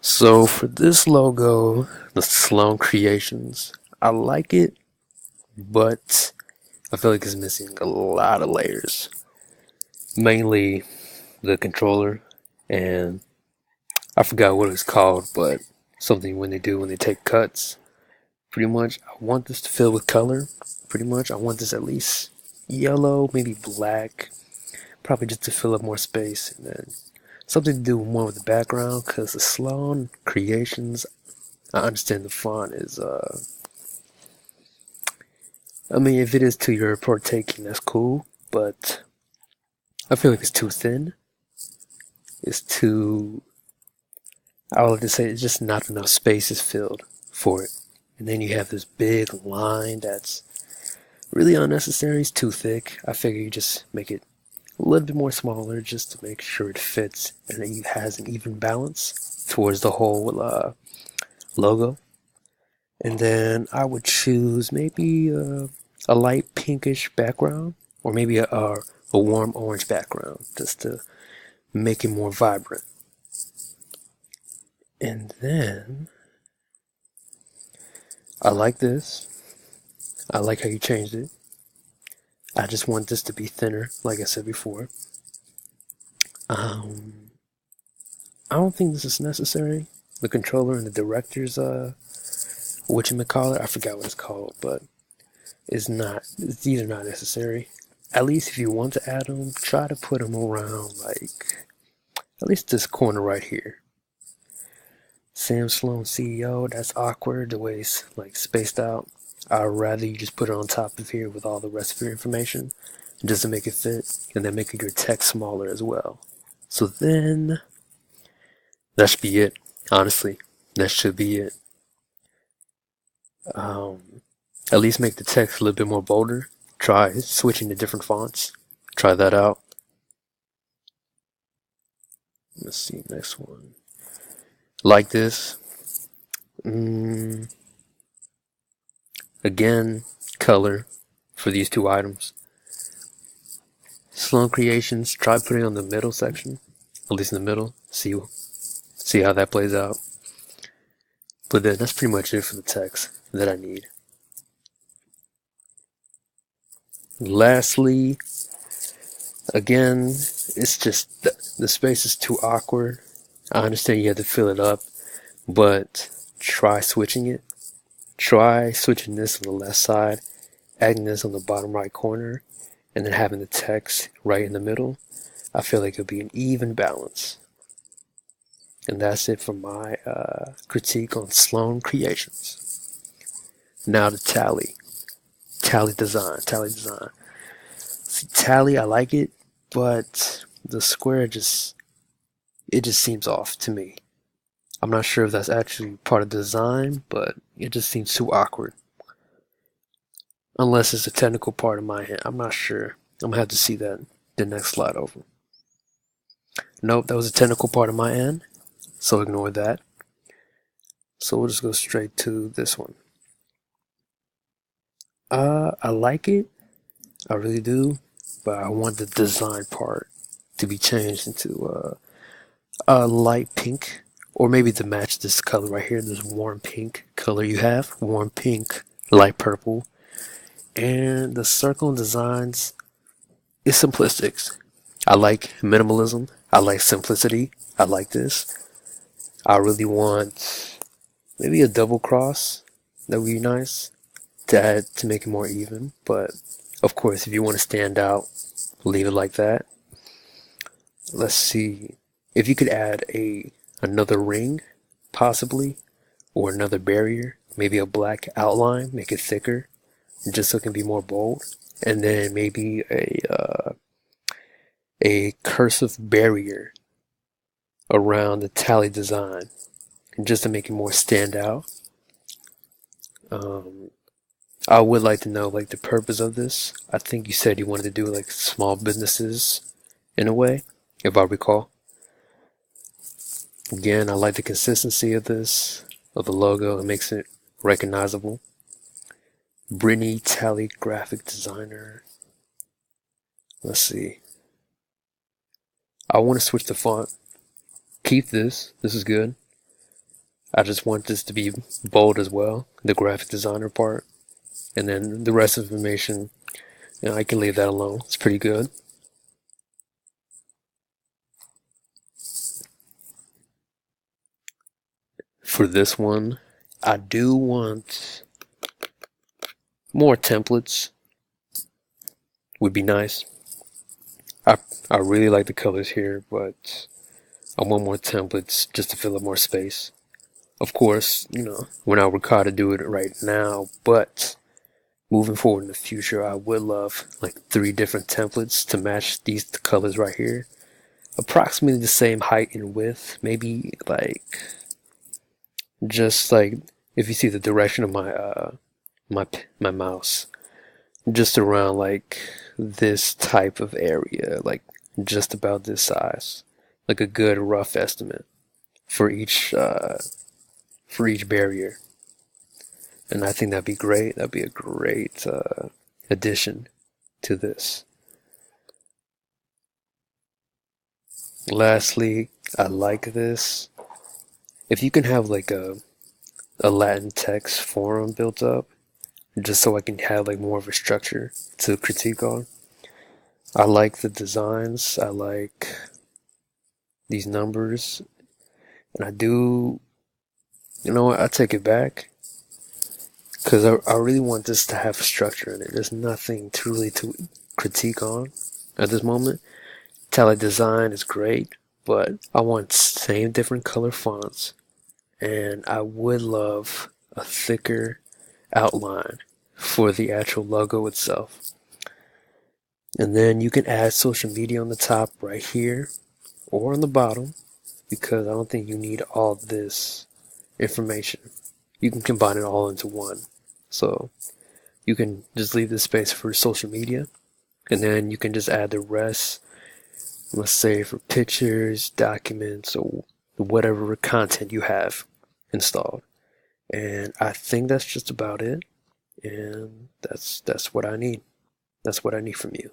So for this logo, the Sloan Creations, I like it, but I feel like it's missing a lot of layers. Mainly the controller, and I forgot what it's called, but something when they take cuts. Pretty much, I want this to fill with color. Pretty much, I want this at least yellow, maybe black, probably just to fill up more space, and then something to do more with the background. Cause the Sloan Creations, I understand the font is I mean, if it is to your partaking, that's cool, but I feel like it's too thin. It's too, I would like to say, it's just not enough space is filled for it. And then you have this big line that's really unnecessary. It's too thick. I figure you just make it a little bit more smaller just to make sure it fits and it has an even balance towards the whole logo. And then I would choose maybe a light pinkish background or maybe a warm orange background just to make it more vibrant. And then I like this. I like how you changed it. I just want this to be thinner, like I said before. Um, I don't think this is necessary. The controller and the director's whatchamacallit, I forgot what it's called, but it's not. These are not necessary. At least if you want to add them, try to put them around like at least this corner right here. Sam Sloan CEO, that's awkward the way it's like spaced out. I'd rather you just put it on top of here with all the rest of your information just to make it fit and then making your text smaller as well. So then that should be it. Honestly, that should be it. Um, at least make the text a little bit more bolder. Try switching to different fonts. Try that out. Let's see, next one. Like this. Mm, again, color for these two items. Sloan Creations, try putting it on the middle section, at least in the middle. See how that plays out. But then that's pretty much it for the text that I need. Lastly, again, it's just the space is too awkward. I understand you have to fill it up, but try switching it. Try switching this on the left side, adding this on the bottom right corner, and then having the text right in the middle. I feel like it'll be an even balance. And that's it for my critique on Sloan Creations. Now the tally design. See, tally, I like it, but the square it just seems off to me. I'm not sure if that's actually part of the design, but it just seems too awkward. Unless it's a technical part of my hand, I'm not sure. I'm gonna have to see that the next slide over. Nope, that was a technical part of my end, so ignore that. So we'll just go straight to this one. I like it, I really do, but I want the design part to be changed into a light pink, or maybe to match this color right here, this warm pink color you have, warm pink, light purple, and the circle designs is simplistic. I like minimalism. I like simplicity. I like this. I really want maybe a double cross. That would be nice to add to make it more even. But of course, if you want to stand out, leave it like that. Let's see if you could add another ring, possibly, or another barrier. Maybe a black outline, make it thicker, just so it can be more bold. And then maybe a cursive barrier around the tally design, just to make it more stand out. Um, I would like to know like the purpose of this. I think you said you wanted to do like small businesses in a way, if I recall. Again, I like the consistency of this, of the logo. It makes it recognizable. Brittany Tally graphic designer. Let's see. I want to switch the font. Keep this. This is good. I just want this to be bold as well, the graphic designer part. And then the rest of the information, I can leave that alone. It's pretty good. For this one, I do want more templates. Would be nice. I, I really like the colors here, but I want more templates just to fill up more space. Of course, we're not required to do it right now, but moving forward in the future, I would love like 3 different templates to match these colors right here. Approximately the same height and width, maybe like just like if you see the direction of my mouse, just around like this type of area, like just about this size, like a good rough estimate for each barrier. And I think that'd be great. That'd be a great addition to this. Lastly, I like this. If you can have like a Latin text forum built up, just so I can have like more of a structure to critique on. I like the designs. I like these numbers, and I do. You know what? I take it back because I really want this to have structure in it. There's nothing truly to critique on at this moment. Tally design is great, but I want same different color fonts, and I would love a thicker outline for the actual logo itself. And then you can add social media on the top right here or on the bottom, because I don't think you need all this information. You can combine it all into one. So you can just leave this space for social media, and then you can just add the rest, let's say for pictures, documents, or whatever content you have installed. And I think that's just about it. And that's what I need. That's what I need from you.